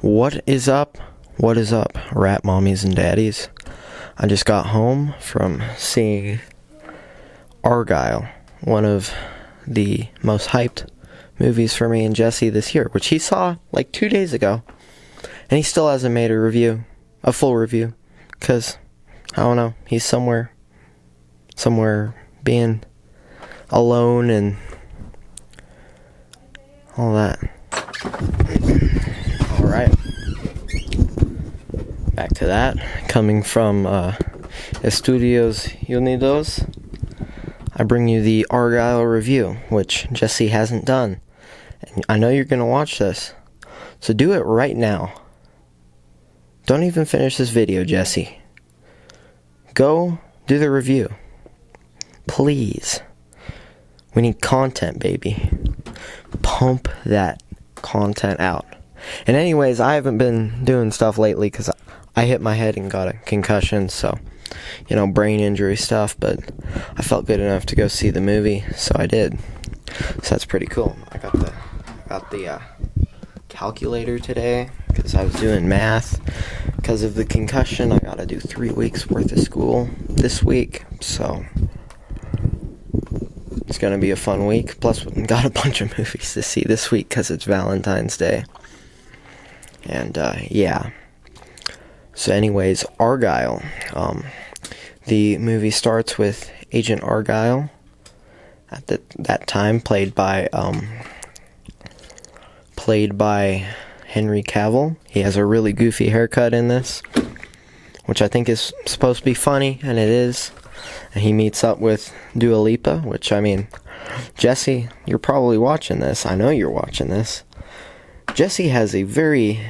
What is up? What is up, rat mommies and daddies? I just got home from seeing Argylle, one of the most hyped movies for me and Jesse this year, which he saw like 2 days ago, and he still hasn't made a full review, because, I don't know, he's somewhere being alone and all that. Alright, back to that. Coming from Estudios Unidos, I bring you the Argylle review, which Jesse hasn't done. And I know you're going to watch this, so do it right now. Don't even finish this video, Jesse. Go do the review. Please. We need content, baby. Pump that content out. And anyways, I haven't been doing stuff lately because I hit my head and got a concussion, so, brain injury stuff, but I felt good enough to go see the movie, so I did. So that's pretty cool. I got the calculator today because I was doing math. Because of the concussion, I gotta do 3 weeks worth of school this week, so it's gonna be a fun week. Plus, we got a bunch of movies to see this week because it's Valentine's Day. And, yeah. So anyways, Argylle. The movie starts with Agent Argylle, at that time, played by Henry Cavill. He has a really goofy haircut in this, which I think is supposed to be funny, and it is. And he meets up with Dua Lipa, which, Jesse, you're probably watching this. I know you're watching this. Jesse has a very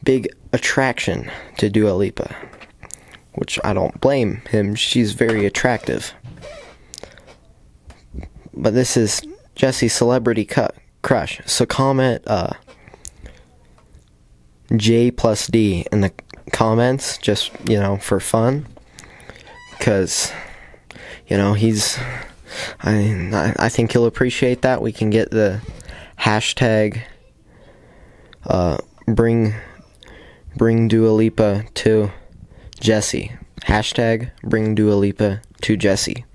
big attraction to Dua Lipa, which I don't blame him. She's very attractive. But this is Jesse's celebrity crush. So comment J plus D in the comments, just, for fun. Because, he's... I think he'll appreciate that. We can get the hashtag bring Dua Lipa to Jesse. Hashtag bring Dua Lipa to Jesse.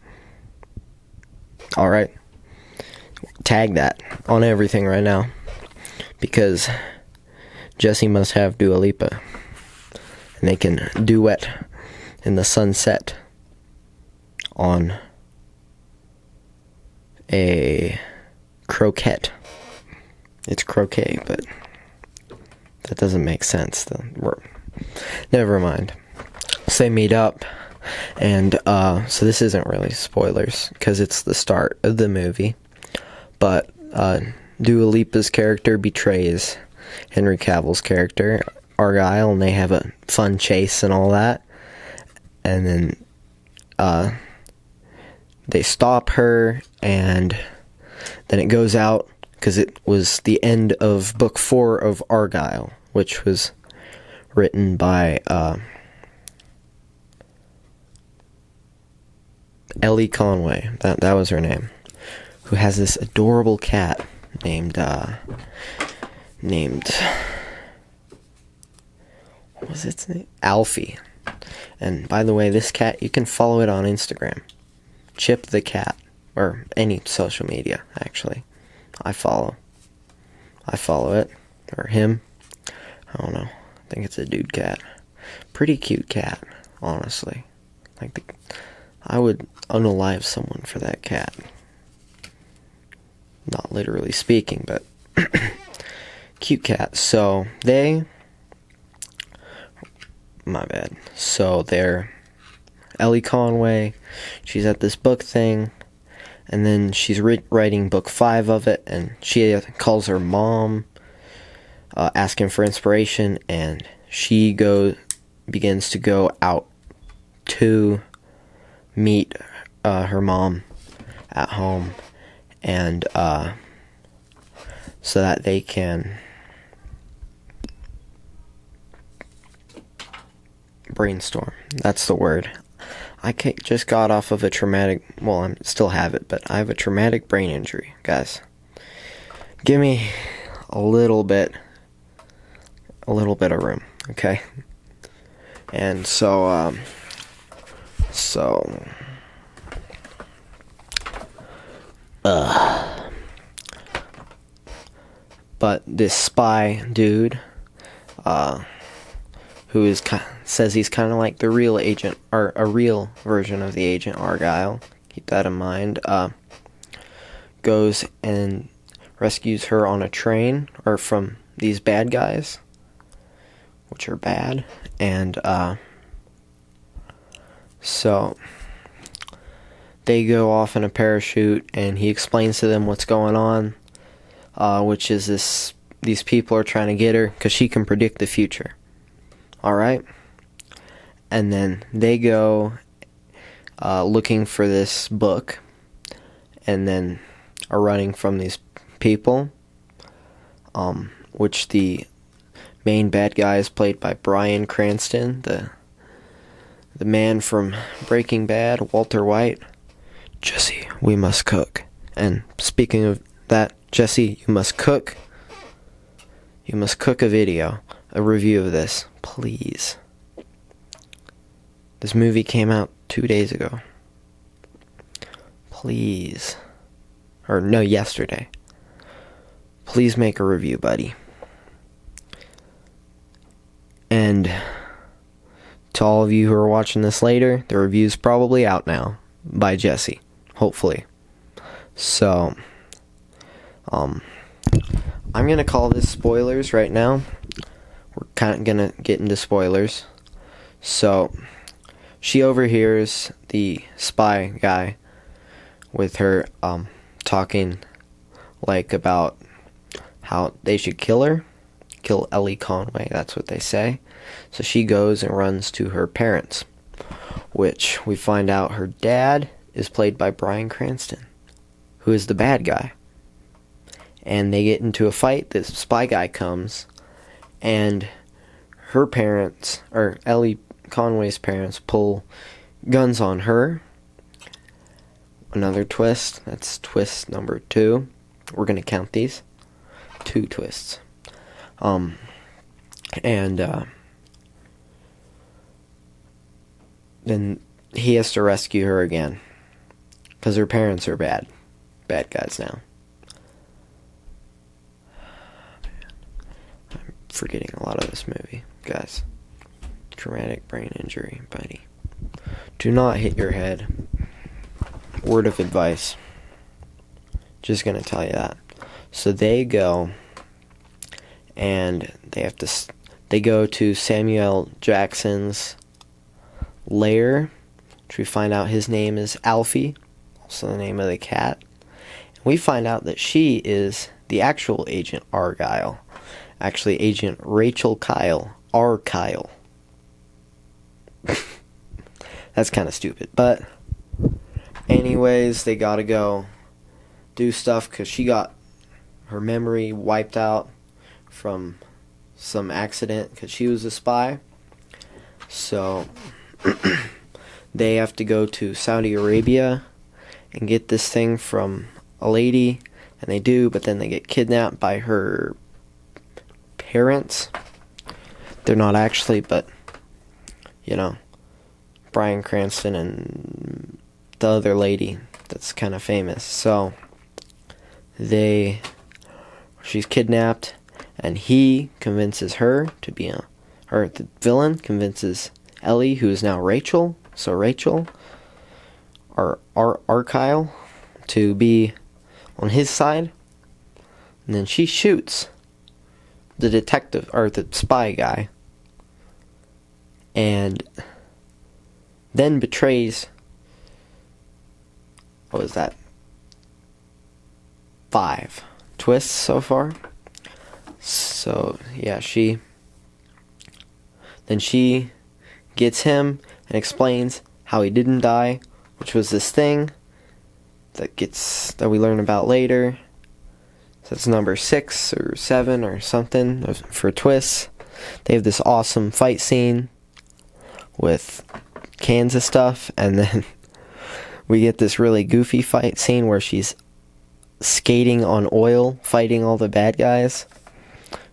Alright. Tag that on everything right now. Because Jesse must have Dua Lipa. And they can duet in the sunset on a croquette. It's croquet, but that doesn't make sense. Never mind. So they meet up, and so this isn't really spoilers because it's the start of the movie. But Dua Lipa's character betrays Henry Cavill's character, Argylle, and they have a fun chase and all that. And then they stop her, and then it goes out because it was the end of book 4 of Argylle, which was written by Ellie Conway. That was her name. Who has this adorable cat named what was its name? Alfie. And by the way, this cat, you can follow it on Instagram. Chip the cat, or any social media, actually. I follow it, or him. I don't know. I think it's a dude cat. Pretty cute cat, honestly. I would unalive someone for that cat. Not literally speaking, but cute cat. So my bad. So they're Ellie Conway. She's at this book thing, and then she's writing book 5 of it, and she calls her mom, asking for inspiration, and she begins to go out to meet her mom at home, and so that they can brainstorm. That's the word. I just got off of a traumatic, well, I still have it, but I have a traumatic brain injury, guys. Give me a little bit a little bit of room, okay? And so, but this spy dude, who says he's kind of like the real agent, or a real version of the Agent Argylle, keep that in mind, goes and rescues her on a train, or from these bad guys, which are bad, and, so they go off in a parachute, and he explains to them what's going on, which is these people are trying to get her, because she can predict the future. Alright? And then they go looking for this book, and then are running from these people, which the main bad guy is played by Bryan Cranston, the man from Breaking Bad, Walter White. Jesse, we must cook. And speaking of that, Jesse, you must cook. You must cook a review of this, please. This movie came out 2 days ago. Please. Or no, yesterday. Please make a review, buddy. And to all of you who are watching this later, the review's probably out now by Jesse, hopefully. So, I'm gonna call this spoilers right now. We're kind of gonna get into spoilers. So, she overhears the spy guy with her talking like about how they should kill Ellie Conway, that's what they say. So she goes and runs to her parents, which we find out her dad is played by Bryan Cranston, who is the bad guy. And they get into a fight. This spy guy comes, and her parents, or Ellie Conway's parents, pull guns on her. Another twist. That's twist number 2. We're going to count these. 2 twists. Then he has to rescue her again, because her parents are bad guys now. I'm forgetting a lot of this movie, guys. Traumatic brain injury, buddy. Do not hit your head. Word of advice. Just gonna tell you that. So they go, and they go to Samuel Jackson's lair, which we find out his name is Alfie, also the name of the cat. And we find out that she is the actual Agent Argylle, actually Agent Rachel Kyle, Kyle. That's kind of stupid, but anyways, they gotta go do stuff because she got her memory wiped out from some accident because she was a spy. So they have to go to Saudi Arabia and get this thing from a lady, and they do, but then they get kidnapped by her parents. They're not actually, but you know, Bryan Cranston and the other lady that's kind of famous. So she's kidnapped, and he convinces her to be the villain convinces Ellie, who is now Rachel, so Rachel, or Argylle, to be on his side, and then she shoots the detective, or the spy guy, and then betrays, what was that, 5 twists so far. So yeah, she gets him and explains how he didn't die, which was this thing that we learn about later. So it's number 6 or 7 or something for twists. They have this awesome fight scene with cans of stuff, and then we get this really goofy fight scene where she's skating on oil, fighting all the bad guys,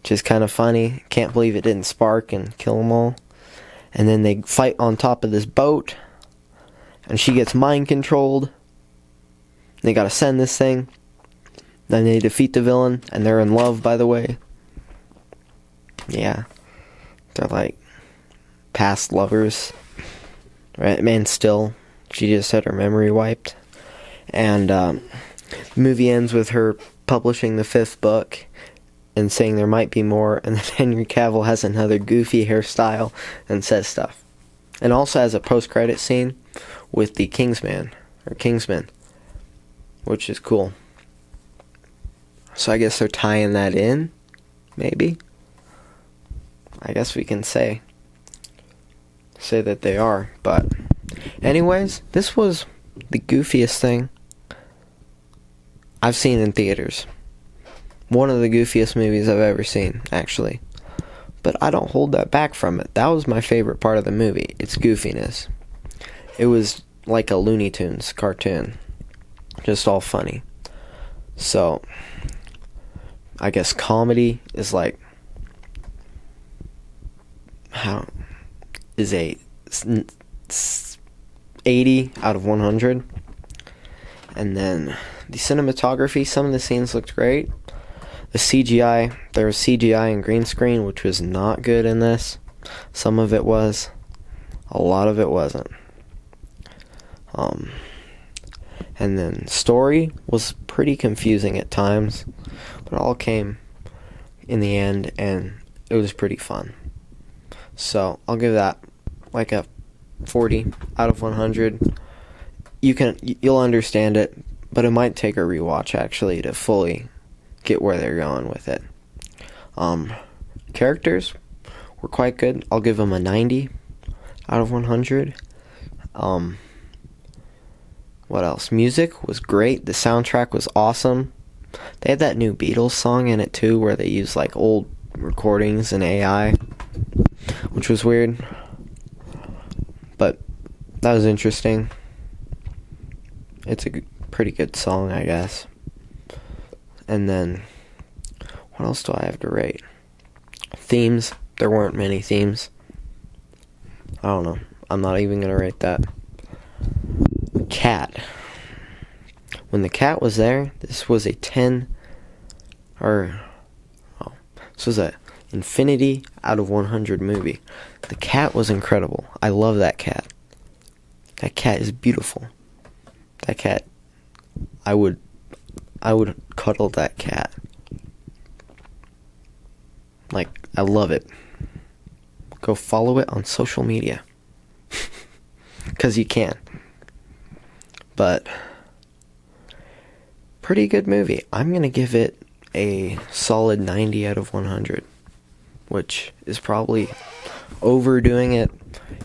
which is kind of funny. Can't believe it didn't spark and kill them all. And then they fight on top of this boat, and she gets mind controlled. They gotta send this thing. Then they defeat the villain, and they're in love, by the way. Yeah. They're like past lovers. Right? Man, still, she just had her memory wiped. And the movie ends with her publishing the 5th book and saying there might be more, and then Henry Cavill has another goofy hairstyle and says stuff. And also has a post-credit scene with the Kingsman, which is cool. So I guess they're tying that in, maybe? I guess we can say that they are, but anyways, this was the goofiest thing I've seen in theaters. One of the goofiest movies I've ever seen, actually. But I don't hold that back from it. That was my favorite part of the movie, its goofiness. It was like a Looney Tunes cartoon. Just all funny. So, I guess comedy is like, how is a 80 out of 100. And then the cinematography, some of the scenes looked great. The CGI, there was CGI and green screen, which was not good in this. Some of it was. A lot of it wasn't. And then story was pretty confusing at times, but it all came in the end, and it was pretty fun. So I'll give that like a 40 out of 100. You'll understand it, but it might take a rewatch actually to fully get where they're going with it. Characters were quite good. I'll give them a 90 out of 100. What else? Music was great. The soundtrack was awesome. They had that new Beatles song in it too, where they used like old recordings and AI, which was weird, but that was interesting. It's a pretty good song, I guess. And then, what else do I have to rate? Themes. There weren't many themes. I don't know. I'm not even going to rate that. Cat. When the cat was there, this was a 10, this was a infinity out of 100 movie. The cat was incredible. I love that cat. That cat is beautiful. That cat, I would cuddle that cat. Like, I love it. Go follow it on social media. 'Cause you can. But, pretty good movie. I'm going to give it a solid 90 out of 100. Which is probably overdoing it.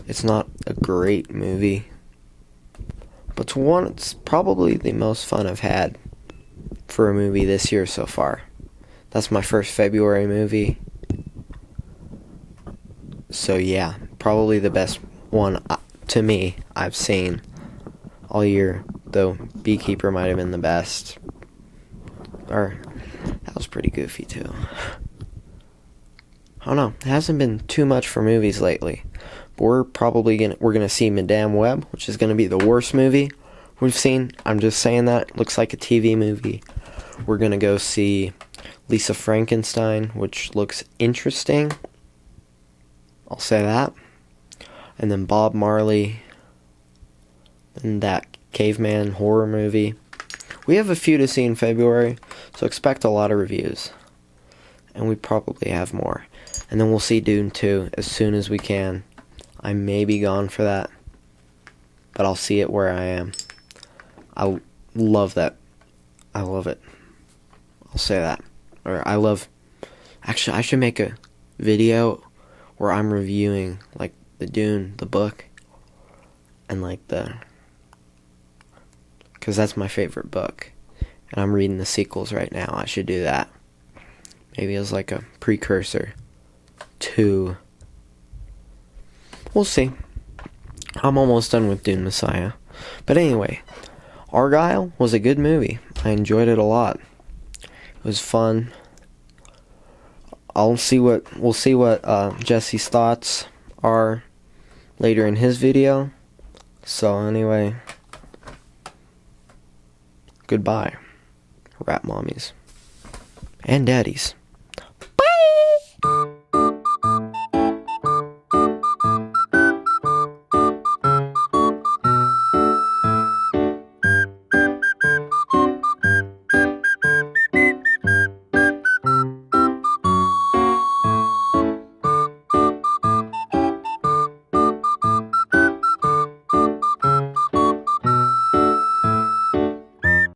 It's not a great movie. But it's probably the most fun I've had for a movie this year so far. That's my first February movie. So yeah, probably the best one to me I've seen all year. Though Beekeeper might have been the best. Or that was pretty goofy too. I don't know. It hasn't been too much for movies lately. But we're gonna see Madame Web, which is gonna be the worst movie we've seen. I'm just saying that. It looks like a TV movie. We're gonna go see Lisa Frankenstein, which looks interesting. I'll say that. And then Bob Marley and that caveman horror movie. We have a few to see in February, so expect a lot of reviews. And we probably have more. And then we'll see Dune 2 as soon as we can. I may be gone for that, but I'll see it where I am. I love that. I love it. I'll say that. Actually, I should make a video where I'm reviewing, like, the Dune, the book, and, like, because that's my favorite book. And I'm reading the sequels right now. I should do that. Maybe as, like, a precursor to... We'll see. I'm almost done with Dune Messiah. But anyway, Argylle was a good movie. I enjoyed it a lot. It was fun. we'll see what Jesse's thoughts are later in his video. So anyway, goodbye, rat mommies and daddies.